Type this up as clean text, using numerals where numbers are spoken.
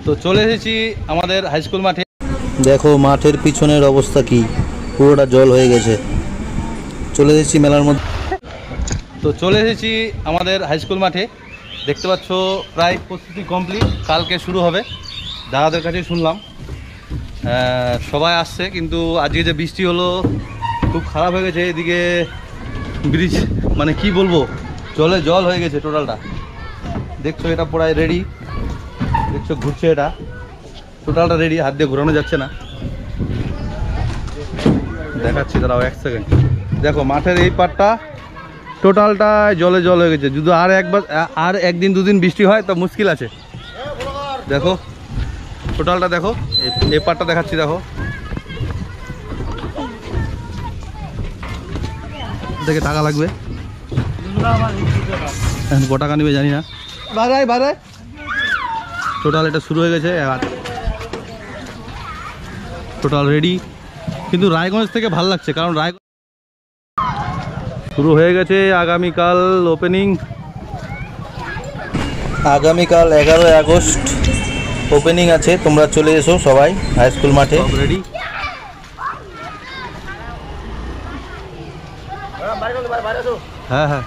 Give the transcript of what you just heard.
তো চলে এসেছি আমাদের হাই স্কুল মাঠে। দেখো মাঠের পিছনের অবস্থা কি, পুরোটা জল হয়ে গেছে। চলে এসেছি মেলার মধ্যে। তো চলে এসেছি আমাদের হাই স্কুল মাঠে। দেখতে পাচ্ছ প্রায় প্রস্তুতি কমপ্লিট, কালকে শুরু হবে। দাদাদের কাছে শুনলাম সবাই আসছে, কিন্তু আজকে যে বৃষ্টি হলো খুব খারাপ হয়ে গেছে। এদিকে ব্রিজ মানে কি বলবো, জলে জল হয়ে গেছে টোটালটা। দেখছো এটা প্রায় রেডি, দেখছো ঘুরছে, এটা টোটালটা রেডি, হাত দিয়ে ঘোরানো যাচ্ছে না। দেখাচ্ছি দাঁড়াও এক সেকেন্ড। দেখো মাঠের এই পাটটা টোটালটা জলে জল হয়ে গেছে। যদি আর একদিন দুদিন বৃষ্টি হয় তা মুশকিল আছে। দেখো টোটালটা দেখো, এই পাটটা দেখাচ্ছি। দেখো দেখে টাকা লাগবে, ক টাকা নিবে জানি না। বাইরে টোটাল এটা শুরু হয়ে গেছে, টোটাল রেডি। কিন্তু রায়গঞ্জ থেকে ভালো লাগছে, কারণ রায়গঞ্জ শুরু হয়ে গেছে। আগামীকাল ওপেনিং, আগামীকাল 11 আগস্ট ওপেনিং আছে। তোমরা চলে এসো সবাই হাই স্কুল মাঠে। রেডি হ্যাঁ হ্যাঁ।